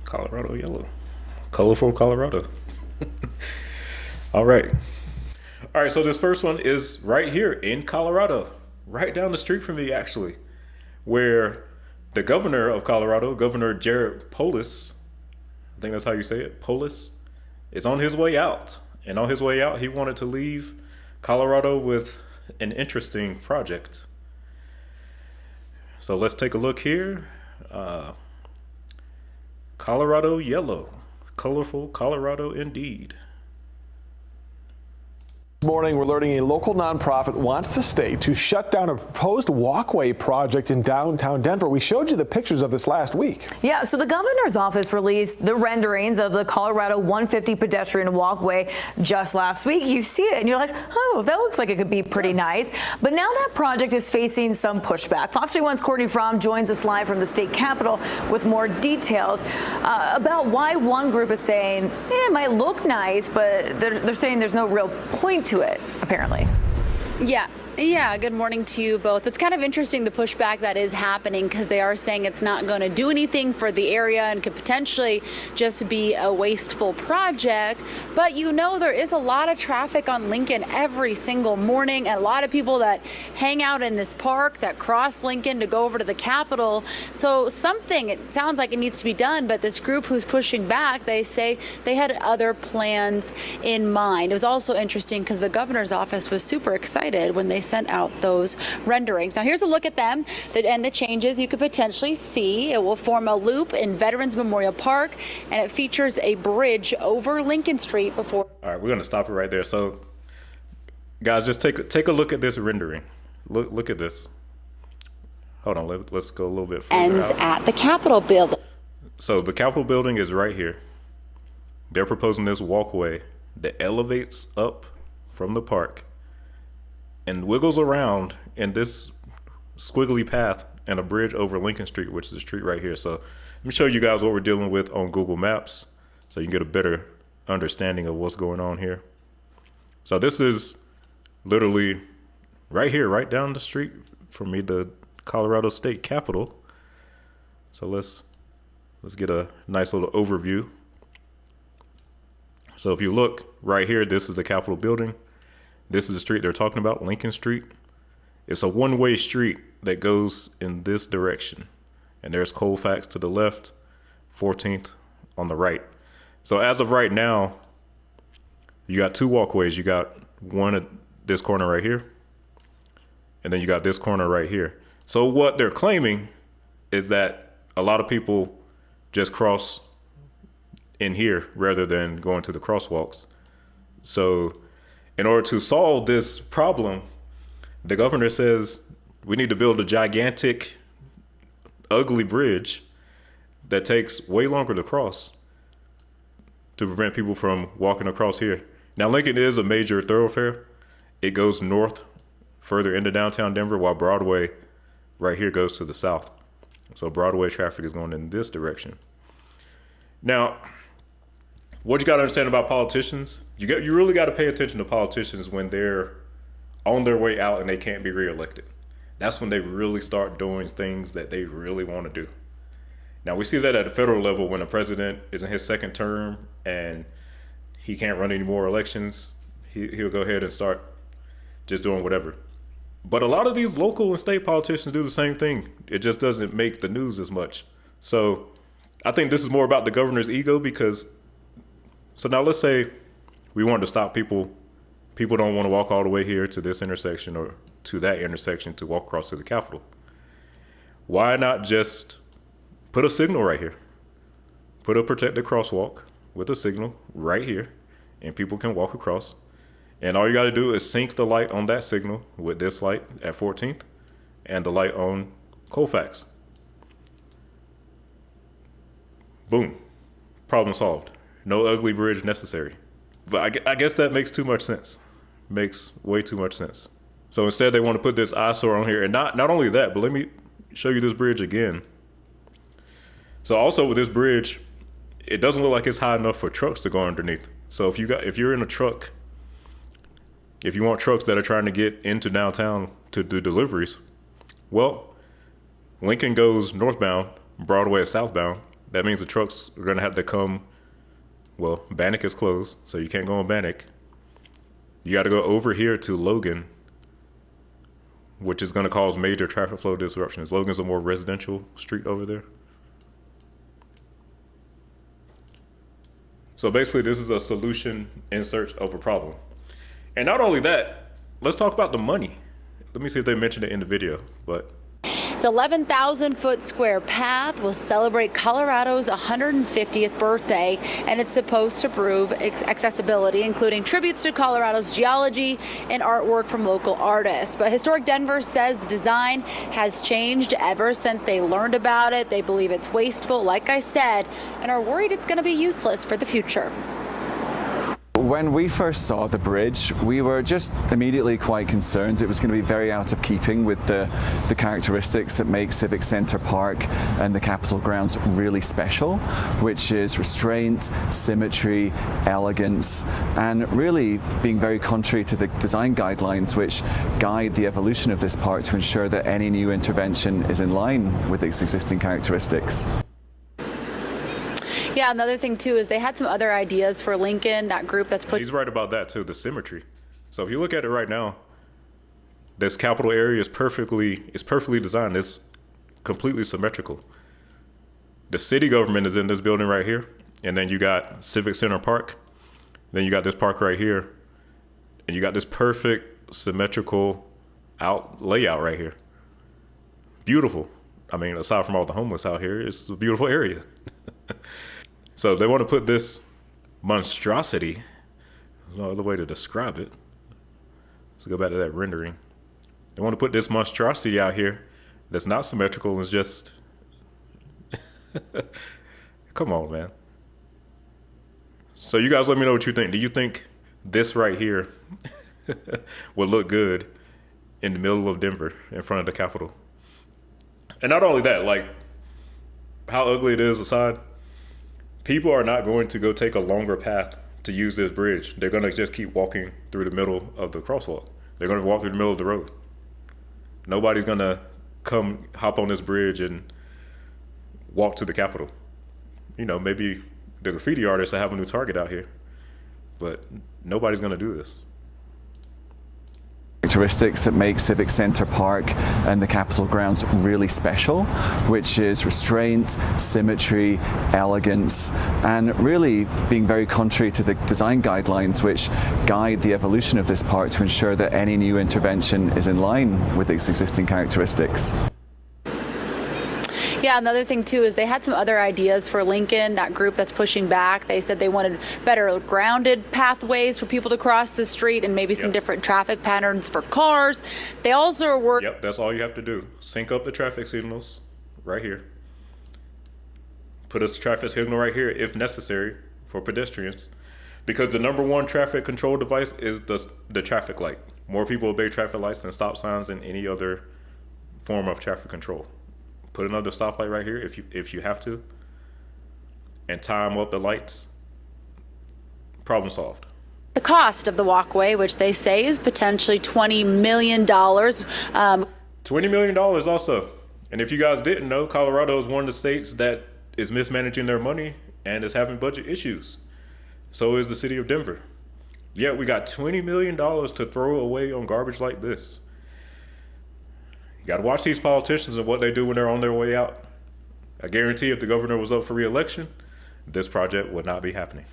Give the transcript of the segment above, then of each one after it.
Colorado yellow. Colorful Colorado. All right. All right, so this first one is right here in Colorado, right down the street from me, actually, where the governor of Colorado, Governor Jared Polis, I think that's how you say it, Polis, is on his way out. And on his way out, he wanted to leave Colorado with an interesting project. So let's take a look here. Colorado yellow. Colorful Colorado indeed. This morning, we're learning a local nonprofit wants the state to shut down a proposed walkway project in downtown Denver. We showed you the pictures of this last week. Yeah, so the governor's office released the renderings of the Colorado 150 pedestrian walkway just last week. You see it and you're like, oh, that looks like it could be pretty nice. But now that project is facing some pushback. Fox 31's Courtney Fromm joins us live from the state capitol with more details about why one group is saying it might look nice, but they're saying there's no real point to it, apparently. Yeah, good morning to you both. It's kind of interesting, the pushback that is happening, because they are saying it's not going to do anything for the area and could potentially just be a wasteful project. But you know, there is a lot of traffic on Lincoln every single morning, and a lot of people that hang out in this park that cross Lincoln to go over to the Capitol. So something, it sounds like it needs to be done, but this group who's pushing back, they say they had other plans in mind. It was also interesting because the governor's office was super excited when they sent out those renderings. Now here's a look at them and the changes you could potentially see. It will form a loop in Veterans Memorial Park, and it features a bridge over Lincoln Street before. All right, we're gonna stop it right there. So, guys, just take a look at this rendering. Look at this. Hold on, let's go a little bit further Ends out. at the Capitol building. So the Capitol building is right here. They're proposing this walkway that elevates up from the park and wiggles around in this squiggly path and a bridge over Lincoln Street, which is the street right here. So let me show you guys what we're dealing with on Google Maps so you can get a better understanding of what's going on here. So this is literally right here, right down the street from me, the Colorado State Capitol. So let's get a nice little overview. So if you look right here, this is the Capitol building. This is the street they're talking about, Lincoln Street. It's a one-way street that goes in this direction. And there's Colfax to the left, 14th on the right. So as of right now, you got two walkways. You got one at this corner right here, and then you got this corner right here. So what they're claiming is that a lot of people just cross in here rather than going to the crosswalks. So in order to solve this problem, the governor says we need to build a gigantic, ugly bridge that takes way longer to cross to prevent people from walking across here. Now, Lincoln is a major thoroughfare. It goes north further into downtown Denver, while Broadway right here goes to the south. So Broadway traffic is going in this direction. Now, what you got to understand about politicians, you really got to pay attention to politicians when they're on their way out and they can't be reelected. That's when they really start doing things that they really want to do. Now, we see that at the federal level when a president is in his second term and he can't run any more elections, he'll go ahead and start just doing whatever. But a lot of these local and state politicians do the same thing. It just doesn't make the news as much. So I think this is more about the governor's ego so now let's say we wanted to stop people. People don't want to walk all the way here to this intersection or to that intersection to walk across to the Capitol. Why not just put a signal right here? Put a protected crosswalk with a signal right here, and people can walk across. And all you got to do is sync the light on that signal with this light at 14th and the light on Colfax. Boom. Problem solved. No ugly bridge necessary. But I guess that makes too much sense. Makes way too much sense. So instead they want to put this eyesore on here. And not only that, but let me show you this bridge again. So also with this bridge, it doesn't look like it's high enough for trucks to go underneath. So if you're in a truck, if you want trucks that are trying to get into downtown to do deliveries, well, Lincoln goes northbound, Broadway is southbound, That means the trucks are going to have to come. Well, Bannock is closed, so you can't go on Bannock. You got to go over here to Logan, which is going to cause major traffic flow disruptions. Logan's a more residential street over there. So basically, this is a solution in search of a problem. And not only that, let's talk about the money. Let me see if they mentioned it in the video, but Its 11,000-foot square path will celebrate Colorado's 150th birthday, and it's supposed to improve accessibility, including tributes to Colorado's geology and artwork from local artists. But Historic Denver says the design has changed ever since they learned about it. They believe it's wasteful, like I said, and are worried it's going to be useless for the future. When we first saw the bridge, we were just immediately quite concerned it was going to be very out of keeping with the characteristics that make Civic Center Park and the Capitol grounds really special, which is restraint, symmetry, elegance, and really being very contrary to the design guidelines which guide the evolution of this park to ensure that any new intervention is in line with its existing characteristics. Yeah, another thing too is they had some other ideas for Lincoln, that group that's put. He's right about that too, the symmetry. So if you look at it right now, this Capitol area is perfectly designed. It's completely symmetrical. The city government is in this building right here, and then you got Civic Center Park, then you got this park right here, and you got this perfect symmetrical layout right here. Beautiful. I mean, aside from all the homeless out here, it's a beautiful area. So they want to put this monstrosity, there's no other way to describe it. Let's go back to that rendering. They want to put this monstrosity out here that's not symmetrical. It's just, come on, man. So you guys let me know what you think. Do you think this right here would look good in the middle of Denver in front of the Capitol? And not only that, like how ugly it is aside, people are not going to go take a longer path to use this bridge. They're going to just keep walking through the middle of the crosswalk. They're going to walk through the middle of the road. Nobody's going to come hop on this bridge and walk to the Capitol. You know, maybe the graffiti artists will have a new target out here, but nobody's going to do this. Characteristics that make Civic Center Park and the Capitol grounds really special, which is restraint, symmetry, elegance, and really being very contrary to the design guidelines which guide the evolution of this park to ensure that any new intervention is in line with its existing characteristics. Yeah, another thing too is they had some other ideas for Lincoln, that group that's pushing back. They said they wanted better grounded pathways for people to cross the street and maybe some different traffic patterns for cars. They also were. Yep, that's all you have to do. Sync up the traffic signals right here. Put a traffic signal right here if necessary for pedestrians. Because the number one traffic control device is the traffic light. More people obey traffic lights than stop signs than any other form of traffic control. Put another stoplight right here if you have to, and time up the lights. Problem solved. The cost of the walkway, which they say is potentially $20 million. $20 million also. And if you guys didn't know, Colorado is one of the states that is mismanaging their money and is having budget issues. So is the city of Denver. Yet we got $20 million to throw away on garbage like this. You got to watch these politicians and what they do when they're on their way out. I guarantee if the governor was up for re-election, this project would not be happening.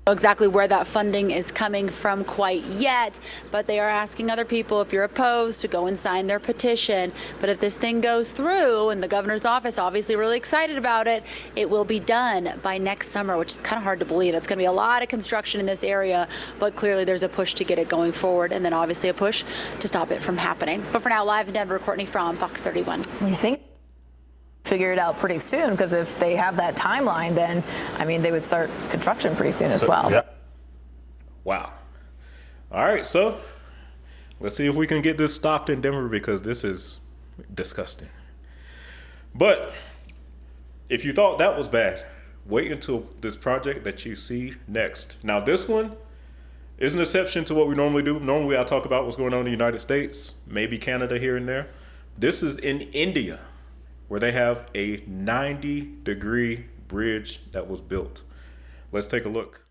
Exactly where that funding is coming from quite yet, but they are asking other people, if you're opposed, to go and sign their petition. But if this thing goes through, and the governor's office obviously really excited about it, it will be done by next summer, which is kind of hard to believe. It's going to be a lot of construction in this area, but clearly there's a push to get it going forward, and then obviously a push to stop it from happening. But for now, live in Denver, Courtney Fromm, Fox 31. You think figure it out pretty soon, because if they have that timeline, then I mean they would start construction pretty soon as well. Yeah. Wow. All right, so let's see if we can get this stopped in Denver, because this is disgusting. But if you thought that was bad, wait until this project that you see next. Now this one is an exception to what we normally do. Normally I talk about what's going on in the United States, maybe Canada here and there. This is in India, where they have a 90-degree bridge that was built. Let's take a look.